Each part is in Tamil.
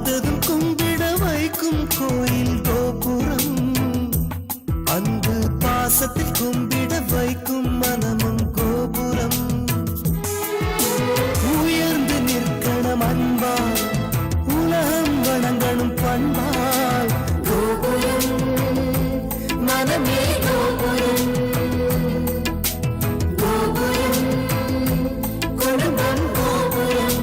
பார்த்ததும் கும்பிட வைக்கும் கோயில் கோபுரம், அன்பு பாசத்தில் கும்பிட வைக்கும் மனமும் கோபுரம். உயர்ந்து நிற்கணும் அன்பால், உலகம் வணங்கணும் பண்பால். கோபுரம் மனமே கோபுரம், கோபுரம் குடும்பம் கோபுரம்.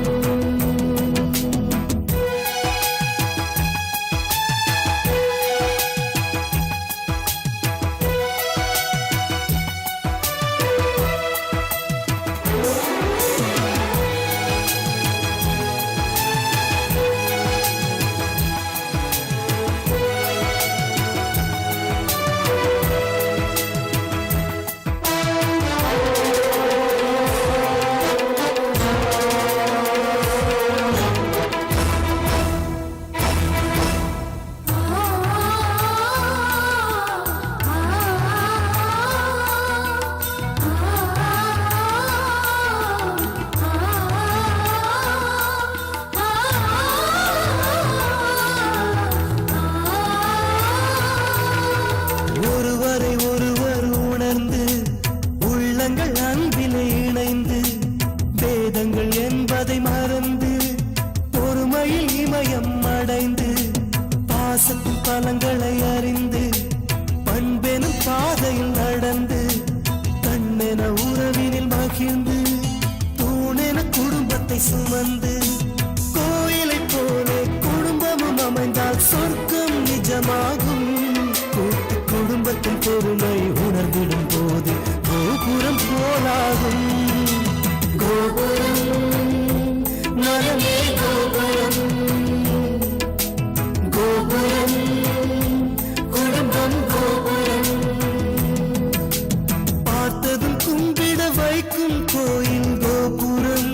ஒருவரை ஒருவர் உணர்ந்து உள்ளங்கள் அன்பிலே இணைந்து, வேதங்கள் என்பதை மறந்து பொறுமையில் இமயம் அடைந்து, பாசத்தின் பலங்களை அறிந்து பண்பெனும் பாதையில் நடந்து, கண்ணென உறவினில் மகிழ்ந்து தூணென குடும்பத்தை சுமந்து, கோயிலை போலே குடும்பமும் அமைந்தால் சொர்க்கம் நிஜமாகும். கூட்டு குடும்பத்தின் பொறுமை உணர்ந்திடும் போது கோபுரம் போலாகும். கோபுரம் மனமே கோபுரம், கோபுரம் குடும்பம் கோபுரம். பார்த்ததும் கும்பிட வைக்கும் கோயில் கோபுரம்,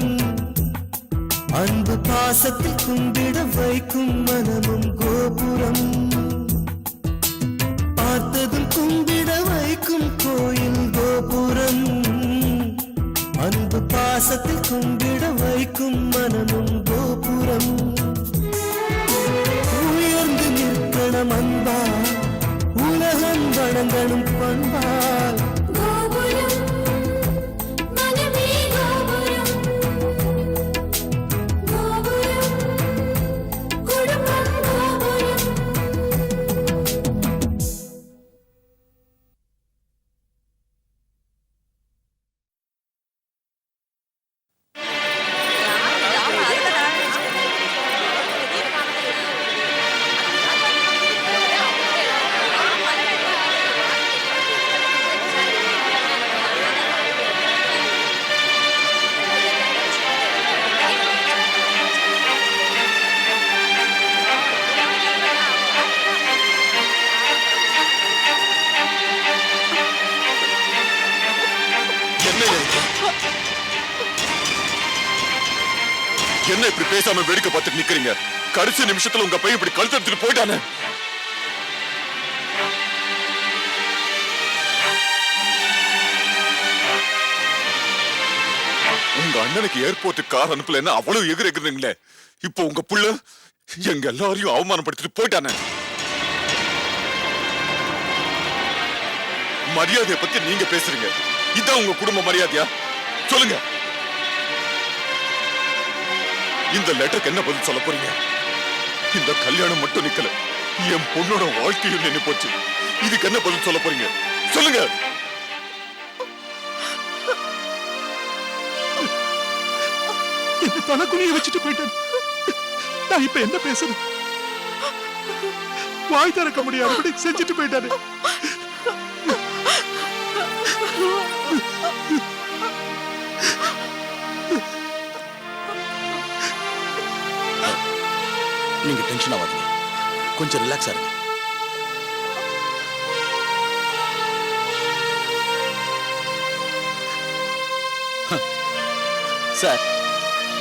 அன்பு பாசத்தில் கும்பிட வைக்கும் மனமும் கோபுரம். பார்த்ததும் கும்பிட வைக்கும் கோயில் கோபுரம், அன்பு பாசத்தில் கும்பிட வைக்கும் மனமும் கோபுரம். உயர்ந்து நிற்கணும் அன்பால், உலகம் வணங்கணும் பண்பால். கோபுரம் மனமே கோபுரம், கோபுரம் குடும்பம் கோபுரம். என்ன இப்படி பேசாம வேடிக்கை பார்த்துட்டு நிக்கிறீங்க? கடைசி நிமிஷத்துல உங்க பையன் இப்படி கழுத்து எடுத்துட்டு போயிட்டானே. உங்க அண்ணனுக்கு ஏர்போர்ட் கார் அனுப்பலன்னு அவ்வளவு எகிறீங்களே, இப்போ உங்க புள்ள எங்க எல்லாரையும் அவமானப்படுத்திட்டு போயிட்டானே. மரியாதையை பத்தி நீங்க பேசுறீங்க, இதான் உங்க குடும்ப மரியாதையா? சொல்லுங்க. இந்த லெட்டருக்கு என்ன பதில் சொல்ல போறீங்க? இந்த கல்யாணம் மட்டும் நிக்கல, என் பொண்ணோட வாழ்க்கையும் நின்னு போச்சு. இதுக்கு என்ன பதில் சொல்ல போறீங்க? சொல்லுங்க. என்ன தனக்குனிய வச்சுட்டு போயிட்டேன். நான் இப்ப என்ன பேசுறது? வாய் திறக்க முடியாதபடி செஞ்சுட்டு போயிட்டாரு. நீங்க டென்ஷன் ஆகாதீங்க, கொஞ்சம் ரிலாக்ஸ் ஆகுங்க. சார்,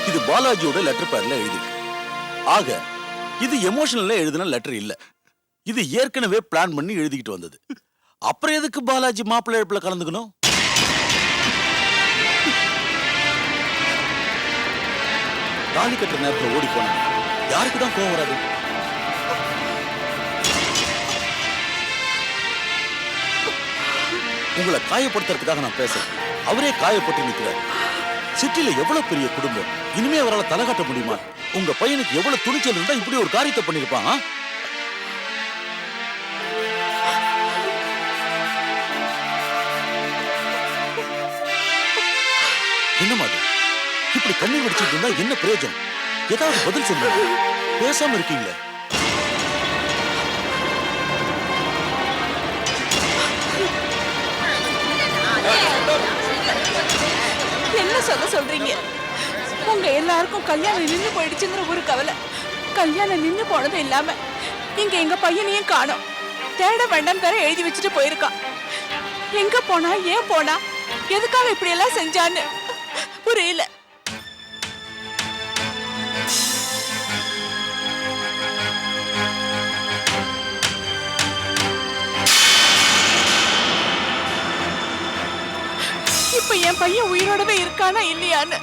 இது பாலாஜியோட லெட்டர் பேர்ல எழுதிருக்கு. ஆக இது எமோஷனல்ல எழுதின லெட்டர் இல்ல, இது ஏற்கனவே பிளான் பண்ணி எழுதிக்கிட்டு வந்தது. அப்புறம் எதுக்கு பாலாஜி மாப்பிள்ளை இழப்புல கலந்துக்கணும்? தாலி கட்டுற நேரத்தில் ஓடி போன யாருக்கு தான் கோவம் வராது? உங்களை காயப்படுத்துறதுக்காக நான் பேசுறேன். அவரே காயப்பட்டு நிற்கிறார். சிட்டில எவ்வளவு பெரிய குடும்பம், இனிமே அவரால் தலை காட்ட முடியுமா? உங்க பையனுக்கு எவ்வளவு துணிச்சல் இருந்தா இப்படி ஒரு காரியத்தை பண்ணிருப்பான்? என்னமா அது? இப்படி கண்ணீர் வடிச்சிட்டு இருந்தா என்ன பிரயோஜனம்? ஏதாவது பதில் சொல்லுங்க. பேசாம இருக்கீங்களே. என்ன சொல்றீங்க? உங்க எல்லாருக்கும் கல்யாணம் நின்னு போயிடுச்சுங்கிற ஒரு கவலை. கல்யாணம் நின்னு போனதும் இல்லாம இங்க எங்க பையனையும் காணோம். தேட வேண்டாம் வேற எழுதி வச்சுட்டு போயிருக்கான். எங்க போனா, ஏன் போனா, எதுக்காக இப்படி எல்லாம் செஞ்சான்னு புரியல. இப்ப என் பையன் உயிரோடவே இருக்கானா இல்லையான்னு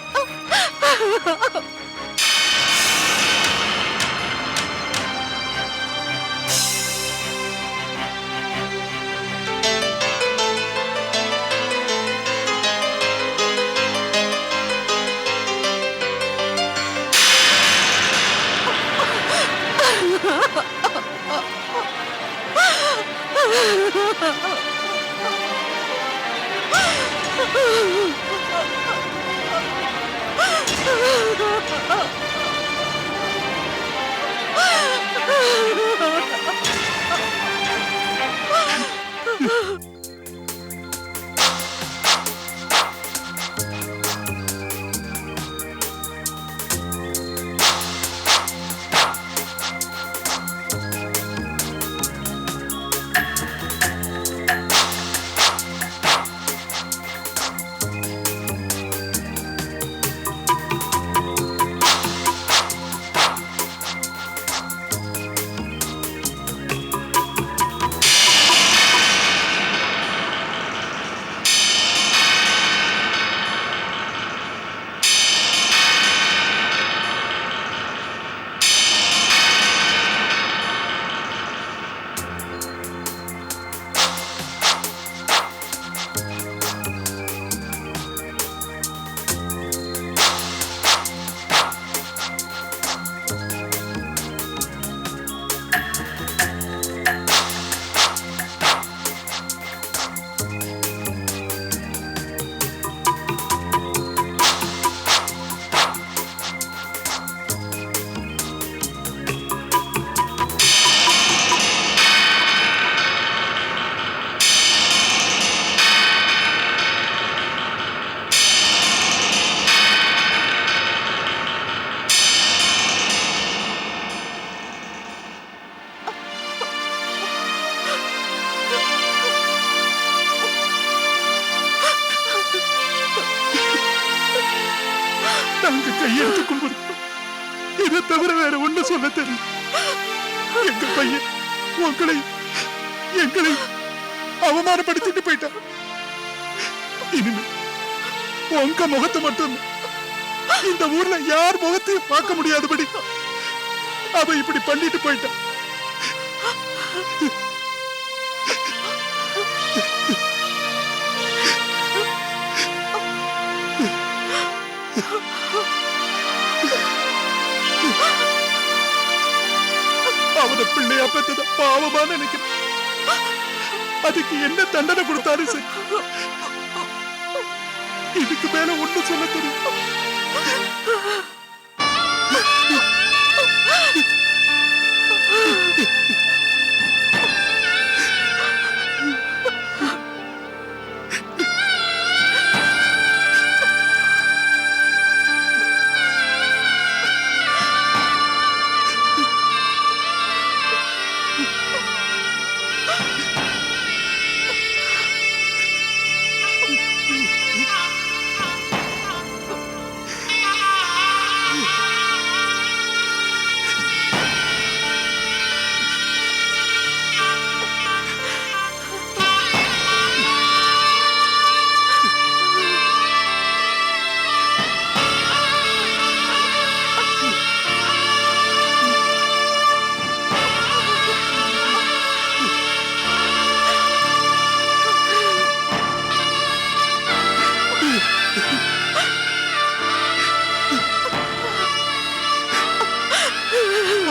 நாங்க கையெழுத்து கும்பிடுறோம். இதை தவிர வேற ஒண்ணு சொல்ல தெரியும். எங்க பையன் எங்களை அவமானப்படுத்திட்டு போயிட்டான். இனிமே உங்க முகத்தை மட்டும் இந்த ஊர்ல யார் முகத்தையும் பார்க்க முடியாதபடி அவ இப்படி பண்ணிட்டு போயிட்டான். அவனை பிள்ளையா பெற்றத பாவமா நினைக்கிறேன். அதுக்கு என்ன தண்டனை கொடுத்தாலும் சரி, இதுக்கு மேல ஒண்ணு சொல்ல தெரியும்.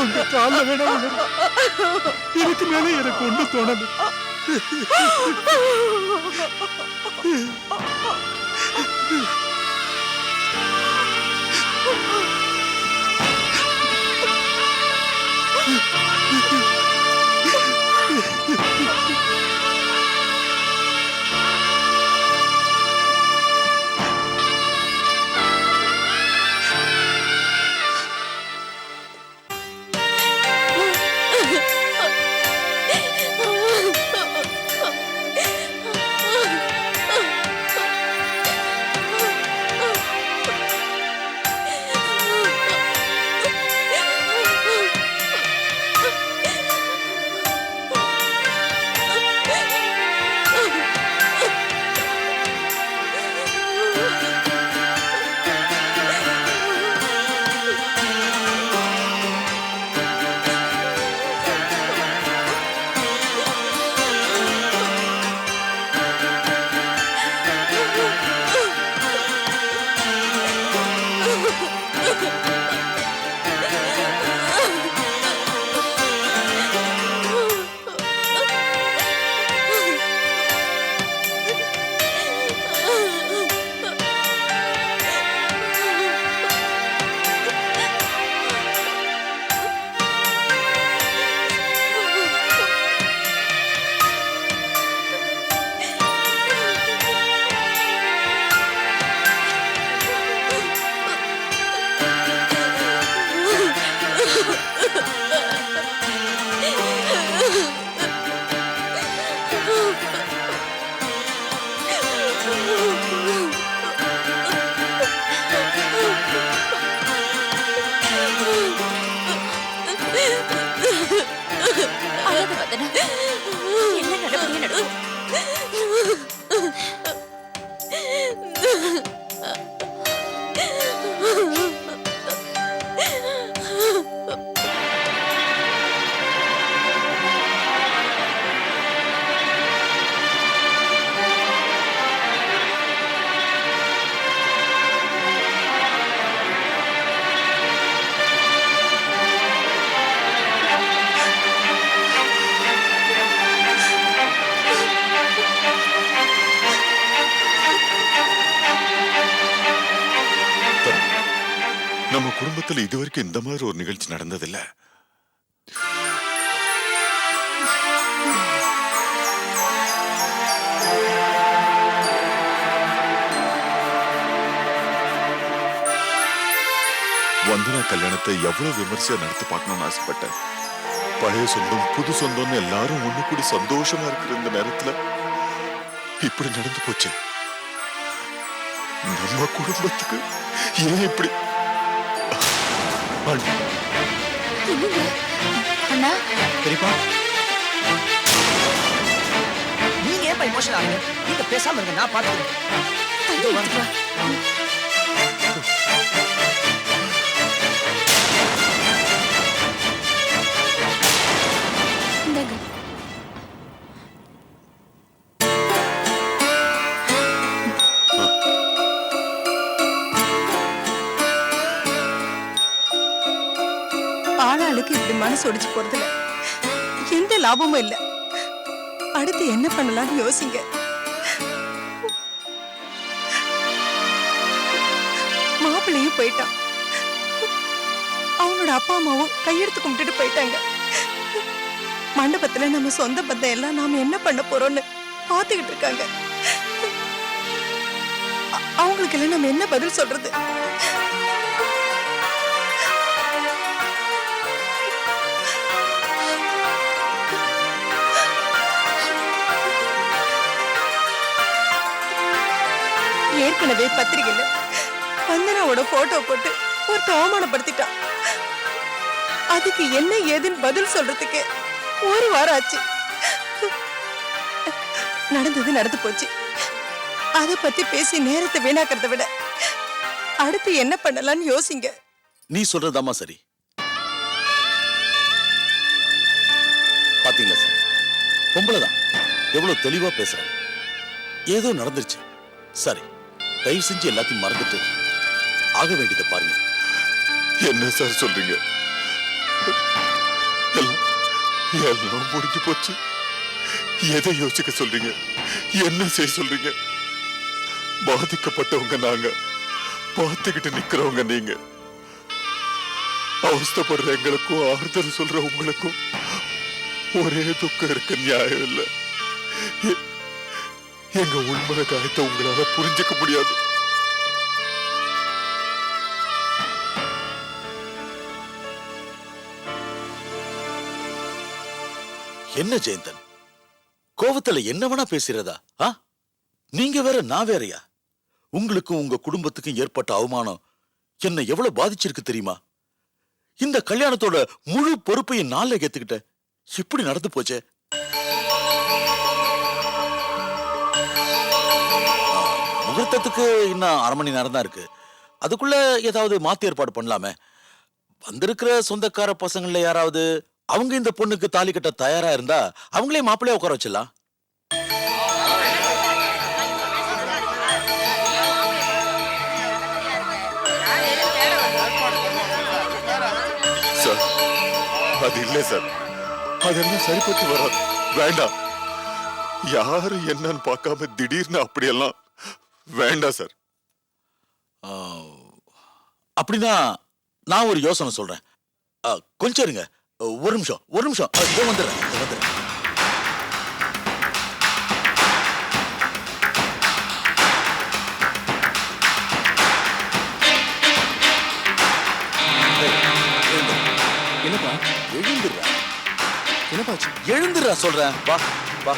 உங்க கால்ல வேணா விழுறேன். இதுக்கு மேல எனக்கு ஒண்ணு தோணல. அழாத வதனா. என்ன நடப்படியே நடக்கும். நம்ம குடும்பத்துல இதுவரைக்கும் இந்த மாதிரி ஒரு நிகழ்ச்சி நடந்ததில்ல. வந்தனா கல்யாணத்தை எவ்வளவு விமர்சையா நடத்தி பார்க்கணும்னு ஆசைப்பட்டேன். பழைய சொந்தம் புது சொந்தம்னு எல்லாரும் ஒண்ணு கூடி சந்தோஷமா இருக்கிற இந்த நேரத்துல இப்படி நடந்து போச்சு. நம்ம குடும்பத்துக்கு ஏன் இப்படி? அண்ணா பெரியப்பா, நீங்க ஏன் எமோஷனல் ஆகுங்க? நீங்க பேசாம இருங்க, நான் பாத்துக்கிறேன். ஆளாளுக்கு இப்படி மனசு ஒடிச்சு போறதுல எந்த லாபமும் இல்ல. அடுத்து என்ன பண்ணலாம்னு யோசிங்க. மாப்பிள்ளையும் போயிட்டான். அவனோட அப்பா அம்மாவும் கையெடுத்து கும்பிட்டுட்டு போயிட்டாங்க. மண்டபத்துல நம்ம சொந்த பந்தம் எல்லாம் நாம என்ன பண்ண போறோம்னு பாத்துக்கிட்டு இருக்காங்க. அவங்களுக்கு எல்லாம் நம்ம என்ன பதில் சொல்றது? ஏற்கனவே பத்திரிகையில வந்தனாவோட போட்டோ போட்டு ஒரு அவமானப்படுத்திட்டான். அதுக்கு என்ன ஏதுன்னு பதில் சொல்றதுக்கு ஒரு வாரம் ஆச்சு. நடந்தது நடந்து போச்சு. அத பத்தி பேசி நேரத்தை வீணாக்கிறத விட அடுத்து என்ன பண்ணலாம்னு யோசிங்க. நீ சொல்றதாமா சரி. பாத்தீங்களா சார், பொம்பளைதான் எவ்வளவு தெளிவா பேசுறாங்க. ஏதோ நடந்துருச்சு, சரி தயவு செஞ்சு எல்லாத்தையும் மறந்துட்டு ஆக வேண்டியதை பாருங்க. என்ன சார் சொல்றீங்க? எல்லாம் எல்லாம் முடிஞ்சு போச்சு. எதை யோசிக்க சொல்றீங்க? என்ன செய்ய சொல்றீங்க? பாதிக்கப்பட்டவங்க நாங்க, பார்த்துக்கிட்டு நிக்கிறவங்க நீங்க. அவஸ்தப்படுற எங்களுக்கும் ஆறுதல் சொல்ற உங்களுக்கும் ஒரே துக்கம் இருக்க நியாயம் இல்லை. எங்க உண்மை காயத்தை உங்களால புரிஞ்சுக்க முடியாது. என்ன ஜெயந்தன், கோவத்துல என்ன வேணா பேசுறதா? நீங்க வேற நான் வேறயா? உங்களுக்கும் உங்க குடும்பத்துக்கும் ஏற்பட்ட அவமானம் என்ன எவ்வளவு பாதிச்சிருக்கு தெரியுமா? இந்த கல்யாணத்தோட முழு பொறுப்பையும் நாளை ஏத்துக்கிட்ட. இப்படி நடந்து போச்சே. முகூர்த்தத்துக்கு இன்னும் 1/2 மணி நேரம் தான் இருக்கு. அதுக்குள்ள ஏதாவது மாத்தி ஏற்பாடு பண்ணலாமே. வந்திருக்கிற சொந்தக்கார பசங்கள்ல யாராவது அவங்க இந்த பொண்ணுக்கு தாலி கட்ட தயாரா இருந்தா அவங்களே மாப்பிள்ளைய உட்கார வச்சிடலாம். சார், அது இல்லை சார். அதெல்லாம் சரிப்பட்டு வராது. வேண்டாம். யாரு என்னன்னு பார்க்காம திடீர்னு அப்படியெல்லாம் வேண்டாம் சார். அப்படின்னா நான் ஒரு யோசனை சொல்றேன். கொஞ்சம் இருங்க. ஒரு நிமிஷம். வந்துடுறேன். என்னப்பா? எழுந்துடுறா. என்னப்பாச்சு? எழுந்துடுறா சொல்றேன். வா வா.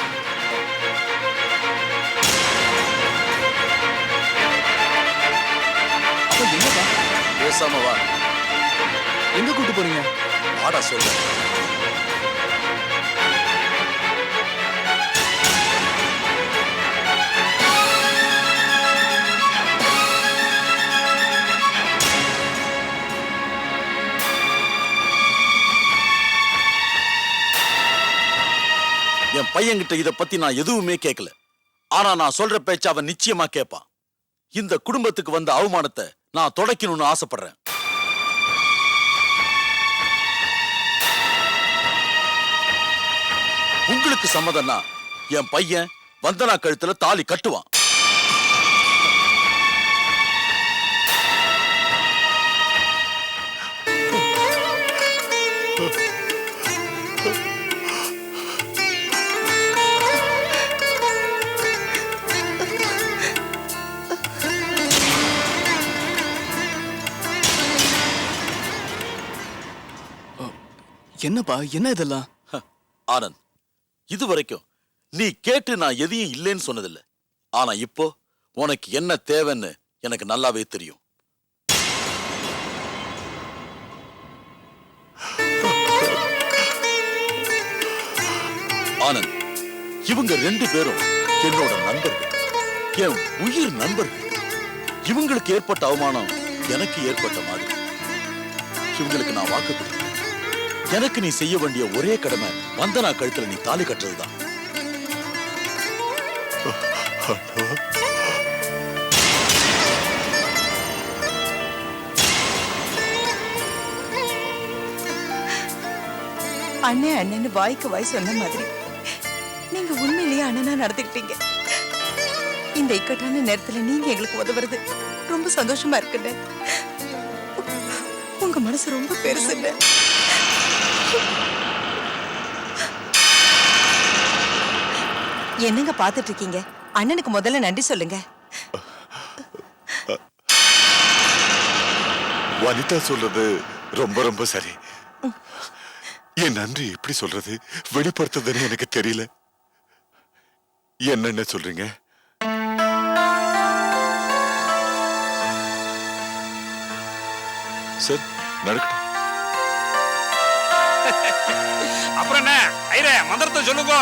என்னப்பா? பேசாம வா. எங்க கூட்டு போறீங்க? வாடா சொல்றேன். என் பையன்கிட்ட இத பத்தி நான் எதுவுமே கேட்கல. ஆனா நான் சொல்ற பேச்ச அவன் நிச்சயமா கேட்பான். இந்த குடும்பத்துக்கு வந்த அவமானத்தை நான் தொடக்கணும்னு ஆசைப்படுறேன். உங்களுக்கு சம்மதம்னா என் பையன் வந்தனா கழுத்துல தாலி கட்டுவான். என்னப்பா? என்ன இதெல்லாம்? ஆனந்த், இதுவரைக்கும் நீ கேட்டு நான் எதையும் இல்லைன்னு சொன்னதில்லை. ஆனா இப்போ உனக்கு என்ன தேவைன்னு எனக்கு நல்லாவே தெரியும். ஆனந்த், இவங்க 2 பேரும் என்னோட நண்பர்கள், என் உயிர் நண்பர்கள். இவங்களுக்கு ஏற்பட்ட அவமானம் எனக்கு ஏற்பட்ட மாதிரி. இவங்களுக்கு நான் வாக்கு கொடுத்தேன். எனக்கு நீ செய்ய வேண்டிய ஒரே கடமை வந்தனா கழுத்துல நீ தாலி கட்டுறதுதான். அண்ணன் அண்ணன்னு வாய்க்கு வாய் சொன்ன மாதிரி நீங்க உண்மையிலேயே அண்ணனா நடந்துக்கிட்டீங்க. இந்த இக்கட்டான நேரத்துல நீங்க எங்களுக்கு உதவுறது ரொம்ப சந்தோஷமா இருக்குல்ல. உங்க மனசு ரொம்ப பெருசுல்ல. என்னங்க பாத்துட்டு இருக்கீங்க? அண்ணனுக்கு முதல்ல நன்றி சொல்லுங்க. வனிதா சொல்றது ரொம்ப ரொம்ப சரி. என் நன்றி எப்படி சொல்றது, வெளிப்படுத்துறதுன்னு எனக்கு தெரியல. என்னென்ன சொல்றீங்க? சார், நடக்கட்டும். அப்புறம் என்ன ஐரே, மந்திரத்தை சொல்லுங்க.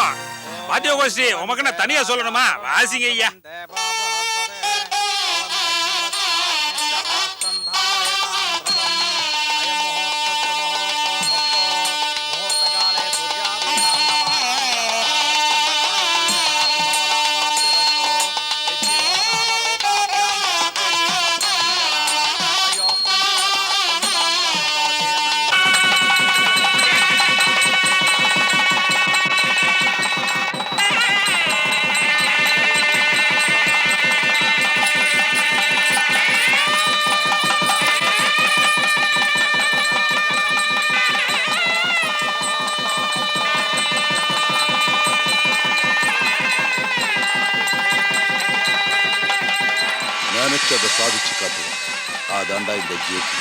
வாத்திய கோஷ்டி உமக்கு என்ன தனியா சொல்லணுமா? வாசிங்க ஐயா. அதை சாதிச்சு காட்டுவோம். அதாண்டா இந்த ஜேபி.